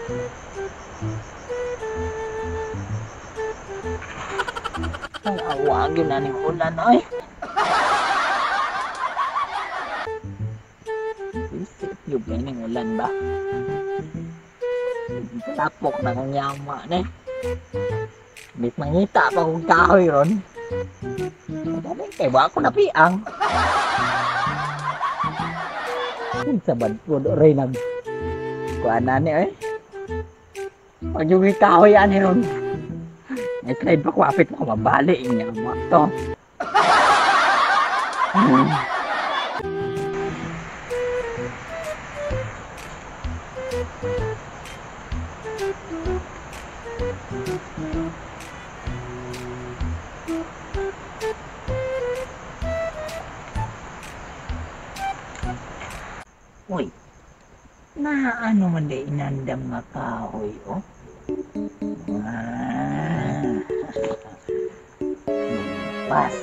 Ang awagin na ng ulan ay. Isip na ng ulan ba? Tapok na kong yama na eh. Bit mangita pa kong kahoy ron. Daling kay ba ako napiang. Sabad po do rin nag kuha na ni eh. Pag yung kahoy yan ron. May slide pa kwapit mo mabali niya mo to. Uy, naano man di inandam nga kahoy, oh? Pas.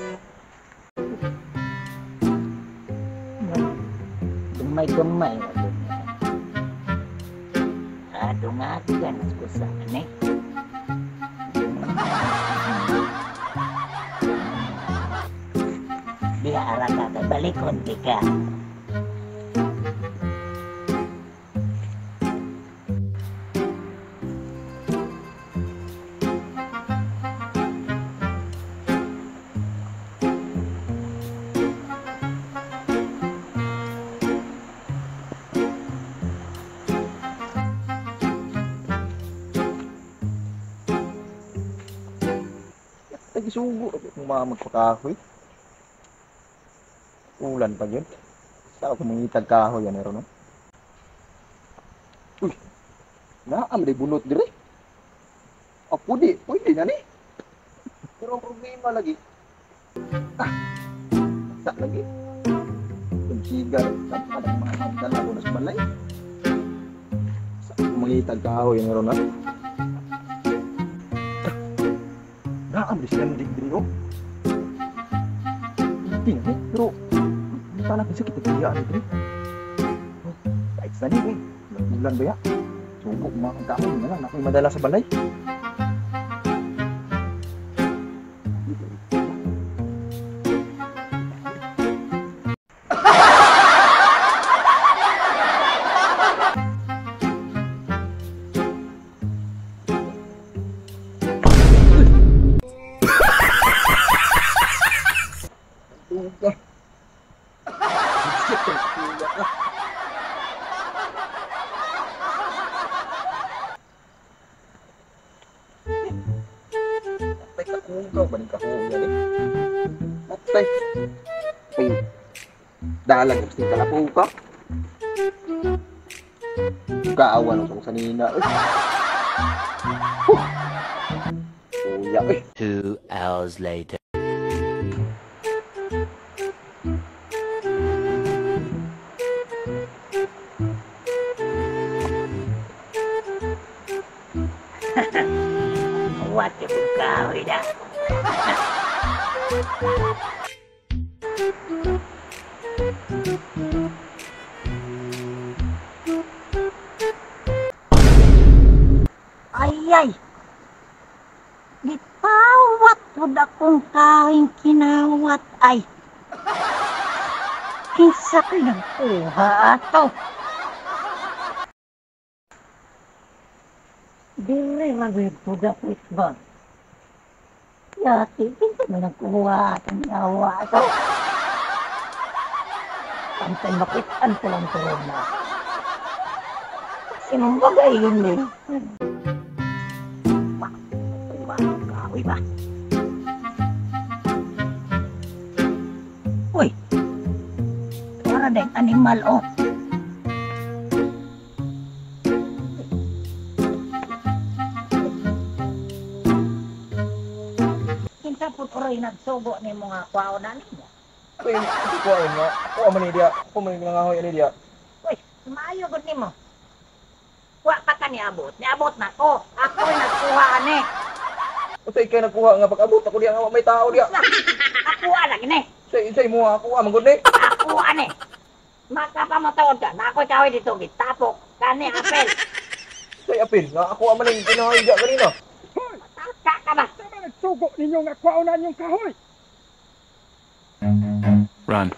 Gamay-gamay. Nga kan ko sa ani. Biara ka balik konti ka. Sugo kung magpakahoy. Ulan pa yun. Saan ako mangitag kahoy yan meron no? Uy! Naam di bunot dire. Pwede na ni. Pero ang problema lagi. Saan lagi? Yung sigar, saan ang mga nagdala ko na sa balay. Saan ako mangitag kahoy yan meron no? Naam di silang digdiri oh. Hindi na pero tala kasi kita kaya digdiri. Kahit sa ni eh. Bulan ba ya? Sugo mga kahoy na lang. Ako'y madala sa balay. Kugaw ba ng kahoy yan eh? Matay. Ay, dalang gusto ka na po ka. Kaawan ako sa nina eh. Kuya eh. 2 hours later. What the kahoy na? Ay! Gipawat po akong kahoy kinawat ay. Kinsa ka nagkuha ato? Dire magpudapit ba? Yati, kinsa mo nagkuha atong yawa ato? Pantay makitaan ko lang tulog na. Sinong bagay yun eh? Kahoy ba? Uy! Para dahil animal oh. Kinsa po tuloy nagsugo ni mga kwao na ninyo? Uy, hindi ko alam nga. Ako man dia. Ako man nangahoy ani dia. Uy, maayo gud nimo. Wa pa ka niabot. Niabot na ko. Ako'y nagkuha ani. Usay kay nagkuha nga pag-abot ako diya nga may tao diya. Nakuha na gini. Say mo ako amon gud ni. Nakuha ni. Makapamataod ka. Na ako'y kahoy dito gitapok. Kani apel. kay Apil nga ako ang maning pinahiga kanina. Hoy! Sama nagsugo ninyo nga kwaonan yung kahoy! Run.